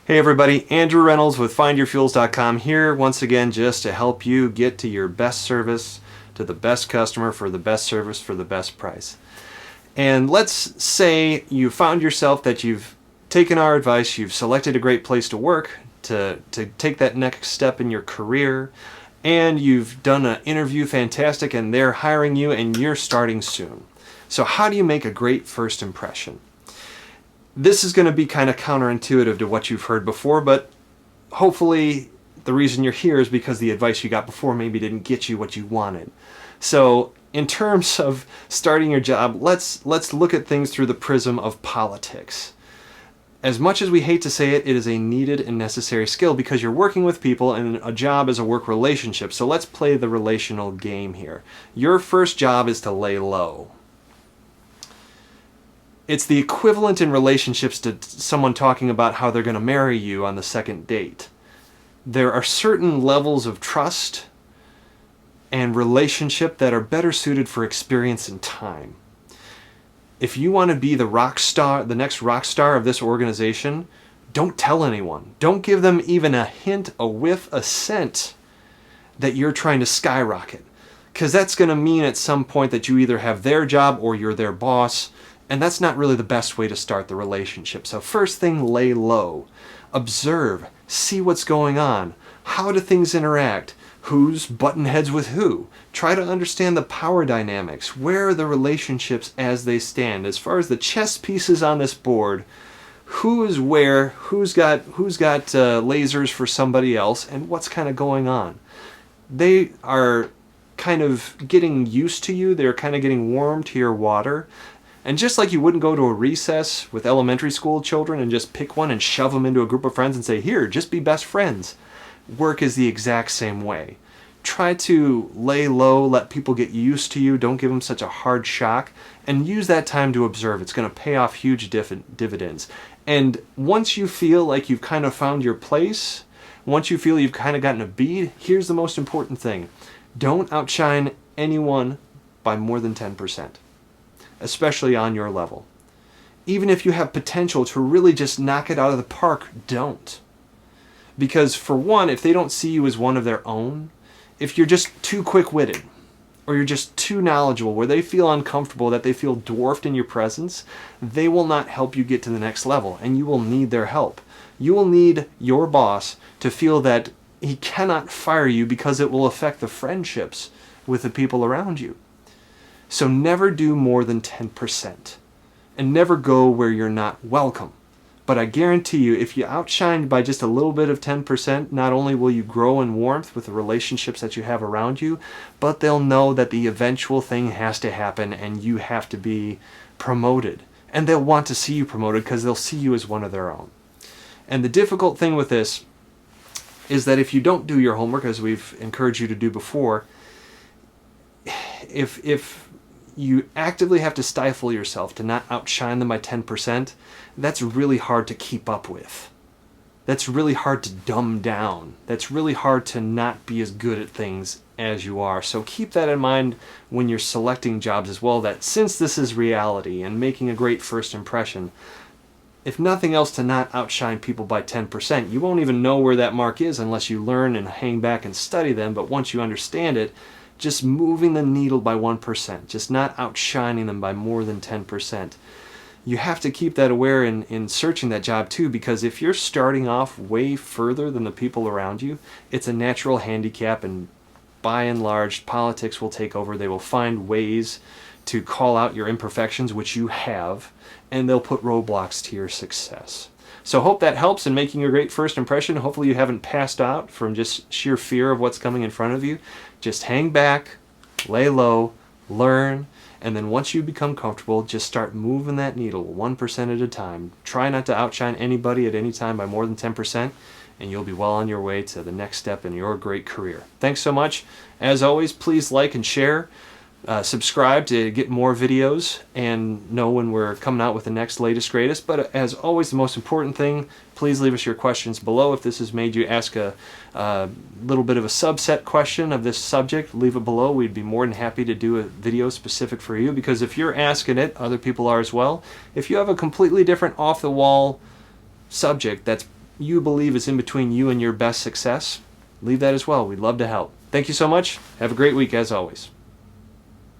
Hey everybody, Andrew Reynolds with FindYourFuels.com here once again just to help you get to your best service, to the best customer for the best service for the best price. And let's say you found yourself that you've taken our advice, you've selected a great place to work to take that next step in your career, and you've done an interview fantastic and they're hiring you and you're starting soon. So how do you make a great first impression? This is going to be kind of counterintuitive to what you've heard before, but hopefully the reason you're here is because the advice you got before maybe didn't get you what you wanted. So in terms of starting your job, let's look at things through the prism of politics. As much as we hate to say it, it is a needed and necessary skill because you're working with people and a job is a work relationship. So let's play the relational game here. Your first job is to lay low. It's the equivalent in relationships to someone talking about how they're going to marry you on the second date. There are certain levels of trust and relationship that are better suited for experience and time. If you want to be the rock star, the next rock star of this organization, don't tell anyone. Don't give them even a hint, a whiff, a scent that you're trying to skyrocket. Because that's going to mean at some point that you either have their job or you're their boss. And that's not really the best way to start the relationship. So first thing, lay low. Observe. See what's going on. How do things interact? Who's butting heads with who? Try to understand the power dynamics. Where are the relationships as they stand? As far as the chess pieces on this board, who is where? Who's got lasers for somebody else? And what's kind of going on? They are kind of getting used to you. They're kind of getting warm to your water. And just like you wouldn't go to a recess with elementary school children and just pick one and shove them into a group of friends and say, here, just be best friends. Work is the exact same way. Try to lay low, let people get used to you, don't give them such a hard shock, and use that time to observe. It's going to pay off huge dividends. And once you feel like you've kind of found your place, once you feel you've kind of gotten a bead, here's the most important thing. Don't outshine anyone by more than 10%. Especially on your level. Even if you have potential to really just knock it out of the park, don't. Because for one, if they don't see you as one of their own, if you're just too quick-witted, or you're just too knowledgeable, where they feel uncomfortable, that they feel dwarfed in your presence, they will not help you get to the next level, and you will need their help. You will need your boss to feel that he cannot fire you because it will affect the friendships with the people around you. So never do more than 10%. And never go where you're not welcome. But I guarantee you, if you outshine by just a little bit of 10%, not only will you grow in warmth with the relationships that you have around you, but they'll know that the eventual thing has to happen and you have to be promoted. And they'll want to see you promoted because they'll see you as one of their own. And the difficult thing with this is that if you don't do your homework, as we've encouraged you to do before, if you actively have to stifle yourself to not outshine them by 10%, that's really hard to keep up with. That's really hard to dumb down. That's really hard to not be as good at things as you are. So keep that in mind when you're selecting jobs as well, that since this is reality and making a great first impression, if nothing else to not outshine people by 10%, you won't even know where that mark is unless you learn and hang back and study them, but once you understand it, just moving the needle by 1%, just not outshining them by more than 10%. You have to keep that aware in searching that job too, because if you're starting off way further than the people around you, it's a natural handicap, and by and large, politics will take over. They will find ways to call out your imperfections, which you have, and they'll put roadblocks to your success. So hope that helps in making a great first impression. Hopefully you haven't passed out from just sheer fear of what's coming in front of you. Just hang back, lay low, learn, and then once you become comfortable, just start moving that needle 1% at a time. Try not to outshine anybody at any time by more than 10%, and you'll be well on your way to the next step in your great career. Thanks so much. As always, please like and share. Subscribe to get more videos and know when we're coming out with the next latest greatest. But as always, the most important thing, please leave us your questions below. If this has made you ask a little bit of a subset question of this subject, leave it below. We'd be more than happy to do a video specific for you, because if you're asking it, other people are as well. If you have a completely different off-the-wall subject that's you believe is in between you and your best success, leave that as well. We'd love to help. Thank you so much. Have a great week as always.